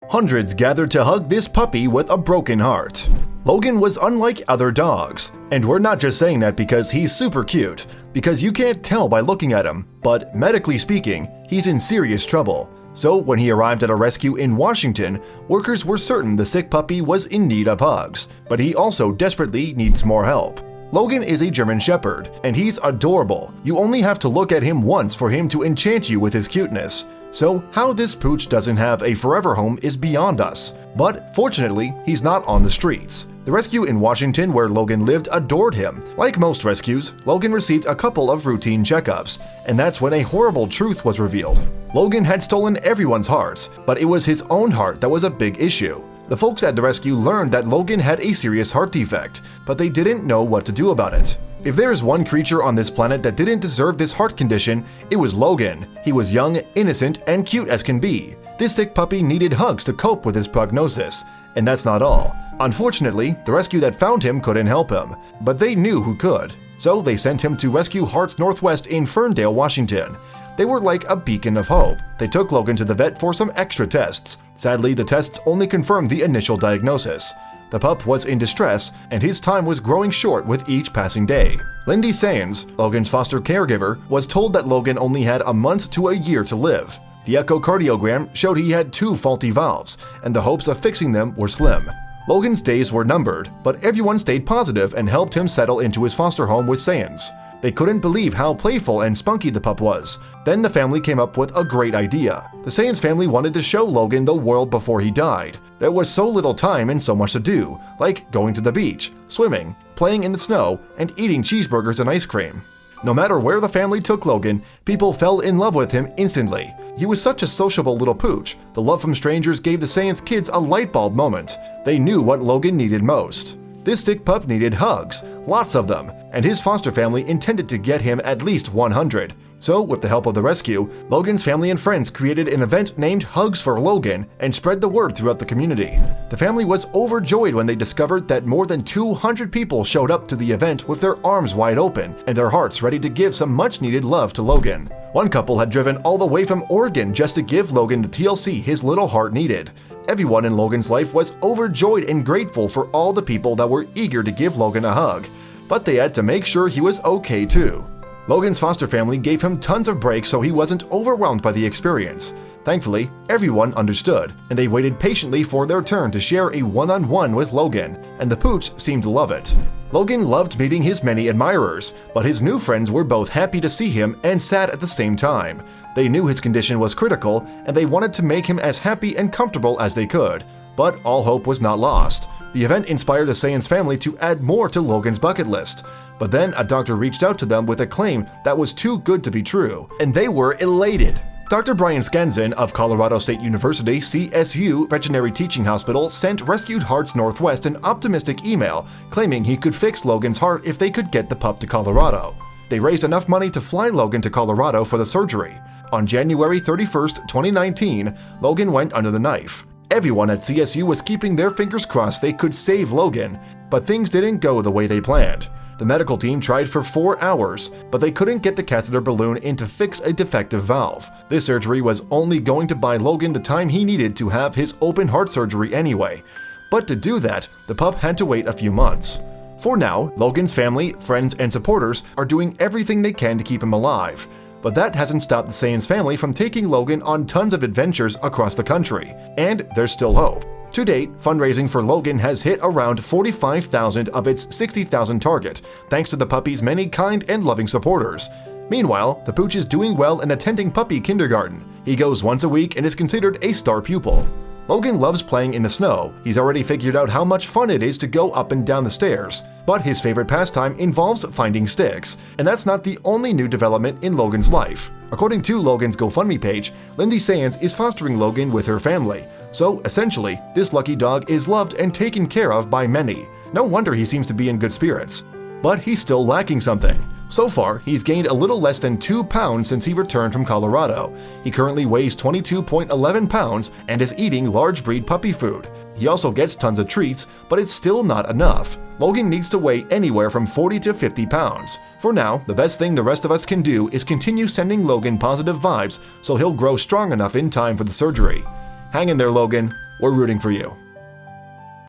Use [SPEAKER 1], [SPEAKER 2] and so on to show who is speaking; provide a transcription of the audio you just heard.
[SPEAKER 1] Hundreds gathered to hug this puppy with a broken heart. Logan was unlike other dogs, and we're not just saying that because he's super cute, because you can't tell by looking at him, but medically speaking, he's in serious trouble. So when he arrived at a rescue in Washington, workers were certain the sick puppy was in need of hugs, but he also desperately needs more help. Logan is a German Shepherd, and he's adorable. You only have to look at him once for him to enchant you with his cuteness. So how this pooch doesn't have a forever home is beyond us. But fortunately, he's not on the streets. The rescue in Washington where Logan lived adored him. Like most rescues, Logan received a couple of routine checkups, and that's when a horrible truth was revealed. Logan had stolen everyone's hearts, but it was his own heart that was a big issue. The folks at the rescue learned that Logan had a serious heart defect, but they didn't know what to do about it. If there is one creature on this planet that didn't deserve this heart condition, it was Logan. He was young, innocent, and cute as can be. This sick puppy needed hugs to cope with his prognosis, and that's not all. Unfortunately, the rescue that found him couldn't help him, but they knew who could. So they sent him to Rescue Hearts Northwest in Ferndale, Washington. They were like a beacon of hope. They took Logan to the vet for some extra tests. Sadly, the tests only confirmed the initial diagnosis. The pup was in distress, and his time was growing short with each passing day. Lindy Sands, Logan's foster caregiver, was told that Logan only had a month to a year to live. The echocardiogram showed he had 2 faulty valves, and the hopes of fixing them were slim. Logan's days were numbered, but everyone stayed positive and helped him settle into his foster home with Sands. They couldn't believe how playful and spunky the pup was. Then the family came up with a great idea. The Sands family wanted to show Logan the world before he died. There was so little time and so much to do, like going to the beach, swimming, playing in the snow, and eating cheeseburgers and ice cream. No matter where the family took Logan, people fell in love with him instantly. He was such a sociable little pooch. The love from strangers gave the Sands kids a light bulb moment. They knew what Logan needed most. This sick pup needed hugs, lots of them, and his foster family intended to get him at least 100. So, with the help of the rescue, Logan's family and friends created an event named Hugs for Logan and spread the word throughout the community. The family was overjoyed when they discovered that more than 200 people showed up to the event with their arms wide open and their hearts ready to give some much-needed love to Logan. One couple had driven all the way from Oregon just to give Logan the TLC his little heart needed. Everyone in Logan's life was overjoyed and grateful for all the people that were eager to give Logan a hug, but they had to make sure he was okay too. Logan's foster family gave him tons of breaks so he wasn't overwhelmed by the experience. Thankfully, everyone understood, and they waited patiently for their turn to share a one-on-one with Logan, and the pooch seemed to love it. Logan loved meeting his many admirers, but his new friends were both happy to see him and sad at the same time. They knew his condition was critical, and they wanted to make him as happy and comfortable as they could. But all hope was not lost. The event inspired the Sands family to add more to Logan's bucket list. But then a doctor reached out to them with a claim that was too good to be true, and they were elated. Dr. Brian Skansen of Colorado State University CSU Veterinary Teaching Hospital sent Rescued Hearts Northwest an optimistic email claiming he could fix Logan's heart if they could get the pup to Colorado. They raised enough money to fly Logan to Colorado for the surgery. On January 31st, 2019, Logan went under the knife. Everyone at CSU was keeping their fingers crossed they could save Logan, but things didn't go the way they planned. The medical team tried for 4 hours, but they couldn't get the catheter balloon in to fix a defective valve. This surgery was only going to buy Logan the time he needed to have his open heart surgery anyway. But to do that, the pup had to wait a few months. For now, Logan's family, friends, and supporters are doing everything they can to keep him alive. But that hasn't stopped the Sands family from taking Logan on tons of adventures across the country. And there's still hope. To date, fundraising for Logan has hit around $45,000 of its $60,000 target, thanks to the puppy's many kind and loving supporters. Meanwhile, the pooch is doing well in attending puppy kindergarten. He goes once a week and is considered a star pupil. Logan loves playing in the snow. He's already figured out how much fun it is to go up and down the stairs. But his favorite pastime involves finding sticks, and that's not the only new development in Logan's life. According to Logan's GoFundMe page, Lindy Sands is fostering Logan with her family. So essentially, this lucky dog is loved and taken care of by many. No wonder he seems to be in good spirits. But he's still lacking something. So far, he's gained a little less than 2 pounds since he returned from Colorado. He currently weighs 22.11 pounds and is eating large breed puppy food. He also gets tons of treats, but it's still not enough. Logan needs to weigh anywhere from 40 to 50 pounds. For now, the best thing the rest of us can do is continue sending Logan positive vibes so he'll grow strong enough in time for the surgery. Hang in there, Logan. we're rooting for you.